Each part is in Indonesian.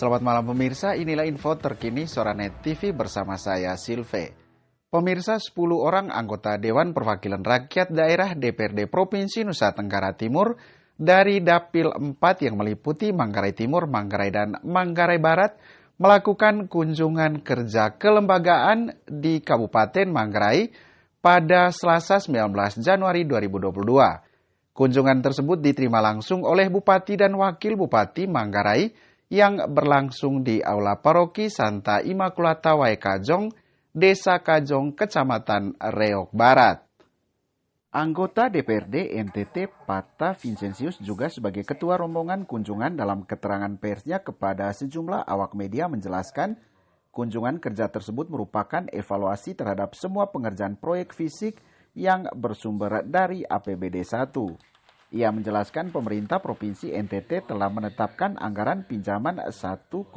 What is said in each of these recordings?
Selamat malam pemirsa, inilah info terkini Soranet TV bersama saya Silve. Pemirsa, 10 orang anggota Dewan Perwakilan Rakyat Daerah DPRD Provinsi Nusa Tenggara Timur dari Dapil 4 yang meliputi Manggarai Timur, Manggarai dan Manggarai Barat melakukan kunjungan kerja kelembagaan di Kabupaten Manggarai pada Selasa 19 Januari 2022. Kunjungan tersebut diterima langsung oleh Bupati dan Wakil Bupati Manggarai yang berlangsung di Aula Paroki Santa Immaculata Wae Kajong, Desa Kajong, Kecamatan Reok Barat. Anggota DPRD NTT Pata Vincentius juga sebagai ketua rombongan kunjungan dalam keterangan persnya kepada sejumlah awak media menjelaskan kunjungan kerja tersebut merupakan evaluasi terhadap semua pengerjaan proyek fisik yang bersumber dari APBD 1. Ia menjelaskan pemerintah Provinsi NTT telah menetapkan anggaran pinjaman 1,003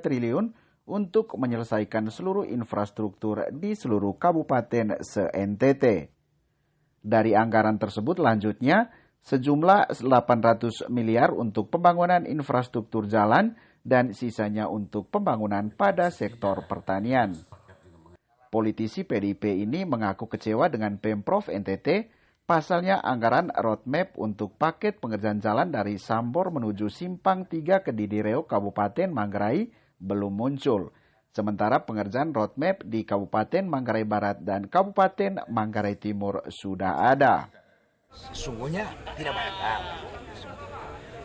triliun untuk menyelesaikan seluruh infrastruktur di seluruh kabupaten se-NTT. Dari anggaran tersebut lanjutnya, sejumlah 800 miliar untuk pembangunan infrastruktur jalan dan sisanya untuk pembangunan pada sektor pertanian. Politisi PDIP ini mengaku kecewa dengan Pemprov NTT. Pasalnya anggaran roadmap untuk paket pengerjaan jalan dari Sambor menuju Simpang 3 ke Didireo Kabupaten Manggarai belum muncul. Sementara pengerjaan roadmap di Kabupaten Manggarai Barat dan Kabupaten Manggarai Timur sudah ada. Sesungguhnya tidak batal,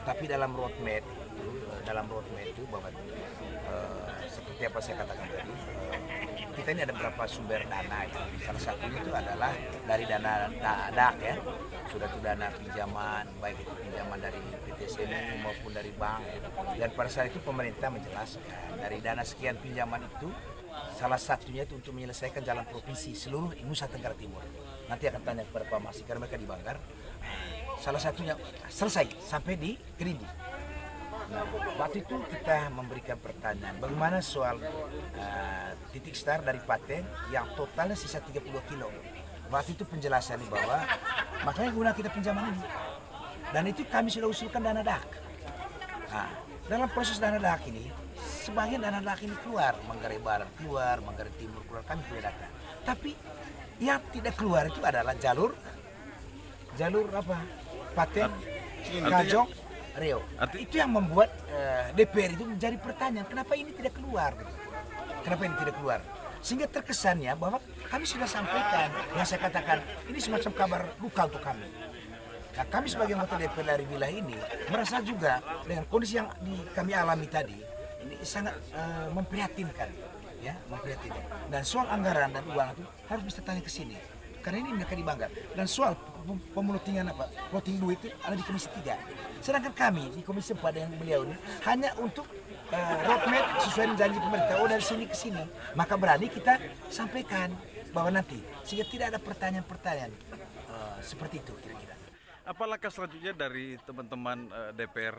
tapi dalam roadmap itu bahwa seperti apa saya katakan tadi, kita ini ada beberapa sumber dana ya. Salah satunya itu adalah dari dana DAK ya. Sudah itu dana pinjaman, baik itu pinjaman dari PT SMI maupun dari bank ya. Dan pada saat itu pemerintah menjelaskan dari dana sekian pinjaman itu salah satunya itu untuk menyelesaikan jalan provinsi seluruh Nusa Tenggara Timur. Nanti akan tanya kepada Pak Masih karena mereka di Banggar. Salah satunya selesai sampai di Gerindi. Nah, waktu itu kita memberikan pertanyaan bagaimana soal titik start dari Paten yang totalnya sisa 30 kilo. Waktu itu penjelasannya bahwa makanya guna kita pinjaman ini. Dan itu kami sudah usulkan dana DAK. Nah, dalam proses dana DAK ini, sebagian dana DAK ini keluar. Manggarai Barat keluar, Manggarai Timur keluar, kami punya data. Tapi yang tidak keluar itu adalah jalur apa? Paten, Kajong, Reo. Itu yang membuat DPR itu menjadi pertanyaan, kenapa ini tidak keluar? Kenapa ini tidak keluar? Sehingga terkesannya bahwa kami sudah sampaikan, yang saya katakan, ini semacam kabar duka untuk kami. Nah, kami sebagai anggota DPR dari wilayah ini, merasa juga dengan kondisi yang kami alami tadi, ini sangat memprihatinkan. Ya, memprihatinkan. Dan soal anggaran dan uang itu harus bisa tanya ke sini. Karena ini mereka di Banggar. Dan soal pemulotingan plotting duit itu ada di Komisi 3. Sedangkan kami di Komisi 4 dengan beliau ini hanya untuk roadmap sesuai dengan janji pemerintah. Oh, dari sini ke sini. Maka berani kita sampaikan bahwa nanti sehingga tidak ada pertanyaan-pertanyaan seperti itu kira-kira. Apa langkah selanjutnya dari teman-teman DPR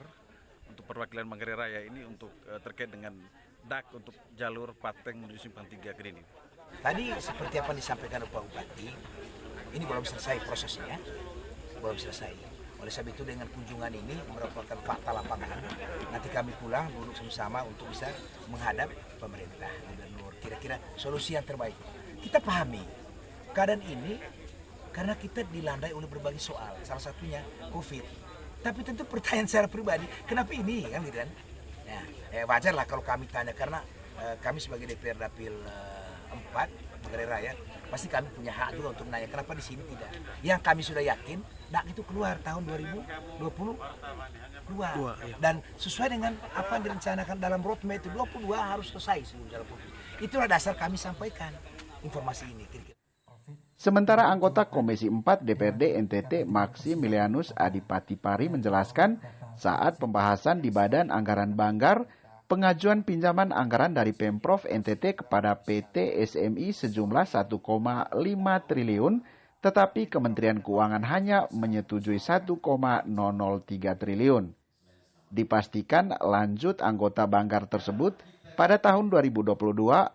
untuk perwakilan Manggarai Raya ini untuk terkait dengan DAK untuk jalur Pateng menuju Simpang 3 ke ini? Tadi seperti apa yang disampaikan oleh Pak Bupati, ini belum selesai prosesnya, belum selesai. Oleh sebab itu dengan kunjungan ini merupakan fakta lapangan. Nanti kami pulang duduk sama-sama untuk bisa menghadap pemerintah, gubernur. Kira-kira solusi yang terbaik. Kita pahami keadaan ini karena kita dilandai oleh berbagai soal, salah satunya COVID. Tapi tentu pertanyaan secara pribadi, kenapa ini kan gitu kan? Ya, wajarlah kalau kami tanya karena kami sebagai DPR Dapil 4 Manggarai Raya pasti kami punya hak juga untuk menanya kenapa di sini tidak. Yang kami sudah yakin DAK itu keluar tahun 2020 keluar. Dan sesuai dengan apa yang direncanakan dalam roadmap itu 22 harus selesai seluruh jalan provinsi. Itulah dasar kami sampaikan informasi ini. Sementara anggota Komisi 4 DPRD NTT Maximilianus Adipati-Pari menjelaskan saat pembahasan di Badan Anggaran Banggar, pengajuan pinjaman anggaran dari Pemprov NTT kepada PT SMI sejumlah 1,5 triliun, tetapi Kementerian Keuangan hanya menyetujui 1,003 triliun. Dipastikan lanjut anggota Banggar tersebut, pada tahun 2022,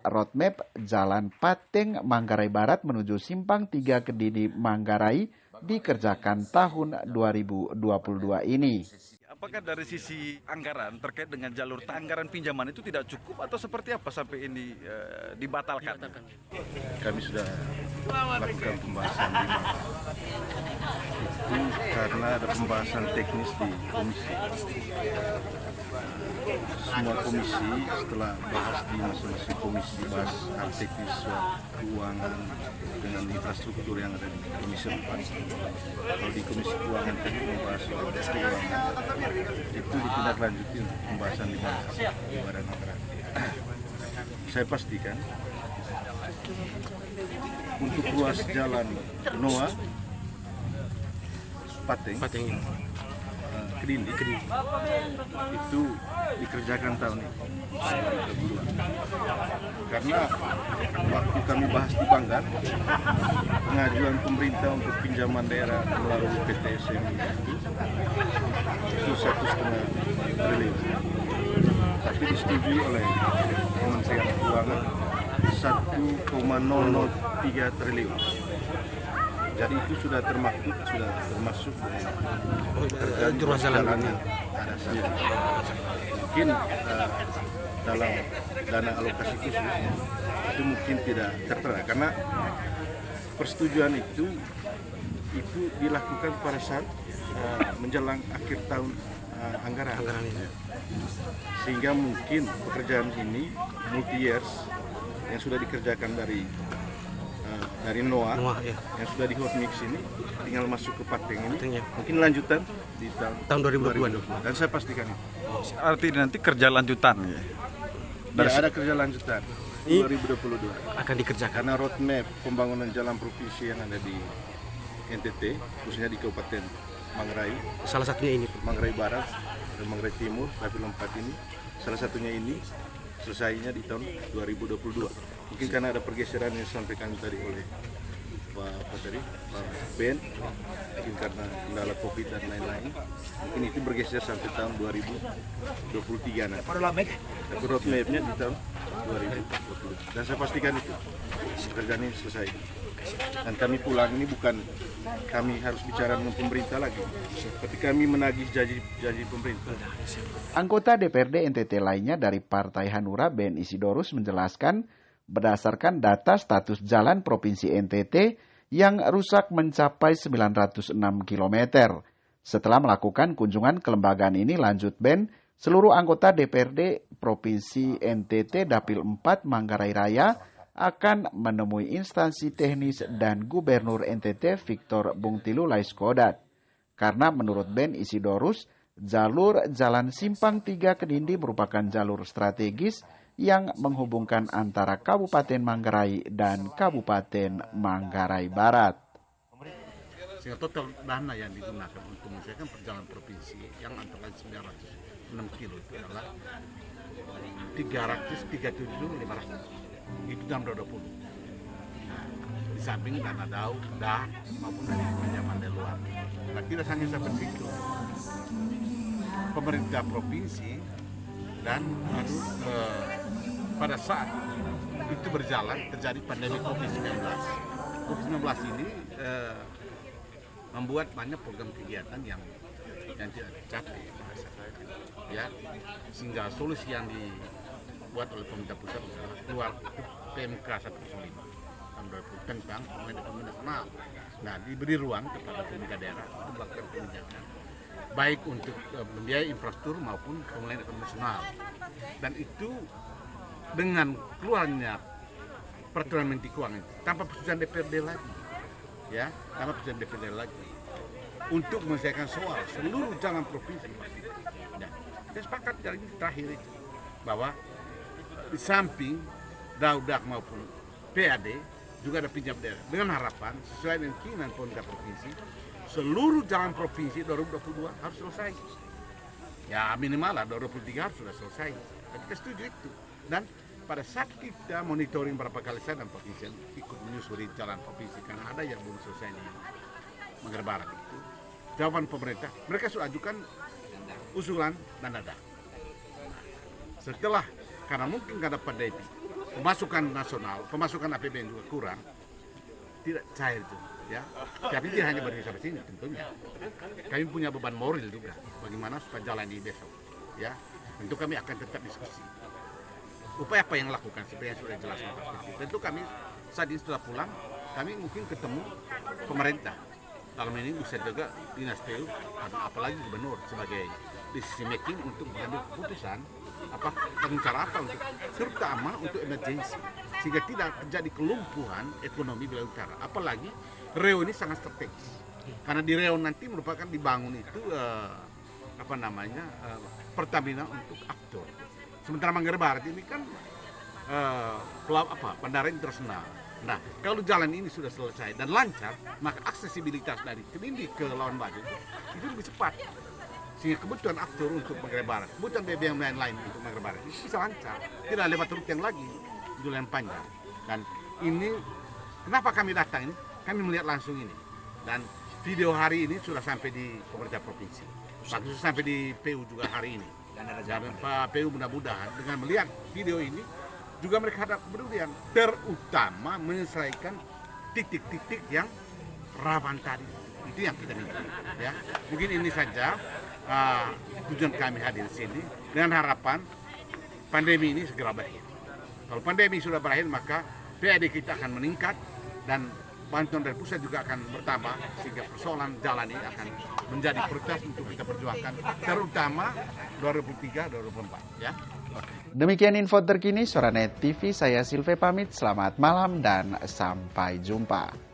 roadmap Jalan Pateng Manggarai Barat menuju Simpang 3 Kediri Manggarai dikerjakan tahun 2022 ini. Apakah dari sisi anggaran terkait dengan jalur anggaran pinjaman itu tidak cukup atau seperti apa sampai ini dibatalkan? Kami sudah lakukan pembahasan di mana itu karena ada pembahasan teknis di komisi. Semua komisi setelah bahas di masing-masing komisi bahas hal teknis soal keuangan dengan infrastruktur yang ada di komisi 4. Kalau di komisi keuangan tadi membahas soal keuangan itu ditindaklanjuti untuk pembahasan di badan anggaran. Saya pastikan untuk ruas jalan Noah Pateng Kedindi itu dikerjakan tahun ini karena waktu kami bahas di Banggar pengajuan pemerintah untuk pinjaman daerah melalui PT SMI itu 1,5 triliun tapi disetujui oleh Kementerian Keuangan 1,003 triliun. Jadi itu sudah termasuk pekerjaan ruas jalan yang ada saat ini. Mungkin dalam dana alokasi khusus itu mungkin tidak tertera karena persetujuan itu dilakukan pada saat menjelang akhir tahun anggaran ini. Sehingga mungkin pekerjaan ini multi years yang sudah dikerjakan dari Noah ya. Yang sudah di hot mix ini tinggal masuk ke Pateng ini mungkin lanjutan di tahun 2022 dan saya pastikan itu. Artinya nanti kerja lanjutan ya? Ada kerja lanjutan 2022 akan dikerjakan karena roadmap pembangunan jalan provinsi yang ada di NTT khususnya di Kabupaten Manggarai, salah satunya ini Manggarai Barat dan Manggarai Timur, Dapil 4 ini salah satunya ini selesainya di tahun 2022. Mungkin karena ada pergeseran yang disampaikan tadi oleh Pak Ben, mungkin karena kendala COVID dan lain-lain, mungkin itu bergeser sampai tahun 2023 nanti. Tapi roadmap-nya di tahun 2020. Dan saya pastikan itu pekerjaan ini selesai. Dan kami pulang ini bukan kami harus bicara dengan pemerintah lagi, tapi kami menagih janji pemerintah. Anggota DPRD NTT lainnya dari Partai Hanura, Ben Isidorus, menjelaskan berdasarkan data status jalan Provinsi NTT yang rusak mencapai 906 km. Setelah melakukan kunjungan kelembagaan ini, lanjut Ben, seluruh anggota DPRD Provinsi NTT Dapil 4 Manggarai Raya akan menemui instansi teknis dan Gubernur NTT Victor Bungtilu Laiskodat. Karena menurut Ben Isidorus, jalur Jalan Simpang 3 Kedindi merupakan jalur strategis yang menghubungkan antara Kabupaten Manggarai dan Kabupaten Manggarai Barat. Sehingga total dana yang digunakan untuk menyelesaikan perjalanan provinsi yang antara lain 906 kilo itu adalah 337.500. Itu dalam 2020. Nah, di samping dana DAH maupun dari pinjaman dari luar. Nah, tidak hanya sampai situ. Pemerintah provinsi dan pada saat itu berjalan terjadi pandemi COVID-19. COVID-19 ini membuat banyak program kegiatan yang tidak tercapai, ya, sehingga solusi yang dibuat oleh pemerintah pusat adalah keluar PMK 105 tahun 2000 tentang pembangunan ekonomi nasional. Nah, diberi ruang kepada pemerintah daerah untuk melakukan kebijakan baik untuk membiayai infrastruktur maupun pembangunan ekonomi nasional. Dan itu dengan keluarnya peraturan Menteri Keuangan tanpa persetujuan DPRD lagi, ya, tanpa persetujuan DPRD lagi untuk menyelesaikan soal seluruh jalan provinsi. Nah, saya sepakat dari ini terakhir itu bahwa di samping DAUDAK maupun PAD juga ada pinjam daerah dengan harapan sesuai dengan keinginan pemerintah provinsi seluruh jalan provinsi 2022 harus selesai. Ya minimal lah 2023 harus sudah selesai. Kita setuju itu. Dan pada saat kita monitoring berapa kali saya dan provinsi ikut menyusuri jalan provinsi karena ada yang belum selesai di Manggarai Barat itu, jawaban pemerintah mereka sudah ajukan usulan dan ada. Setelah karena mungkin nggak dapat DP, pemasukan nasional, pemasukan APBN juga kurang, tidak cair itu. ya. Tapi tidak hanya berdiri sampai sini tentunya. Kami punya beban moral juga. Bagaimana supaya jalan ini besok, ya. Tentu kami akan tetap diskusi. Upaya apa yang lakukan seperti yang sudah jelaskan Pak Presiden. Tentu kami saat ini setelah pulang, kami mungkin ketemu pemerintah. Dalam ini bisa juga dinas PU, apalagi gubernur sebagai decision making untuk mengambil keputusan dengan cara apa untuk terutama untuk emergency sehingga tidak terjadi kelumpuhan ekonomi wilayah utara. Apalagi Riau ini sangat strategis karena di Riau nanti merupakan dibangun itu Pertamina untuk aftur. Sementara Manggarai Barat ini kan bandara internasional. Nah, kalau jalan ini sudah selesai dan lancar, maka aksesibilitas dari Kelindi ke Lawan Bajo itu lebih cepat. Sehingga kebutuhan aftur untuk Manggarai Barat, kebutuhan BBM lain-lain untuk Manggarai Barat itu bisa lancar. Tidak lewat rute yang lagi, judul yang panjang. Dan ini, kenapa kami datang ini? Kami melihat langsung ini. Dan video hari ini sudah sampai di pemerintah provinsi. Sudah sampai di PU juga hari ini. Dan Pak PU mudah-mudahan dengan melihat video ini, juga mereka ada kepedulian, terutama menyelesaikan titik-titik yang rawan tadi. Itu yang kita minta. Ya. Mungkin ini saja tujuan kami hadir di sini dengan harapan pandemi ini segera berakhir. Kalau pandemi sudah berakhir, maka PAD kita akan meningkat dan bantuan dari pusat juga akan bertambah sehingga persoalan jalan ini akan menjadi prioritas untuk kita perjuangkan, terutama 2023-2024. Ya. Demikian info terkini Soranet TV, saya Silve pamit, selamat malam dan sampai jumpa.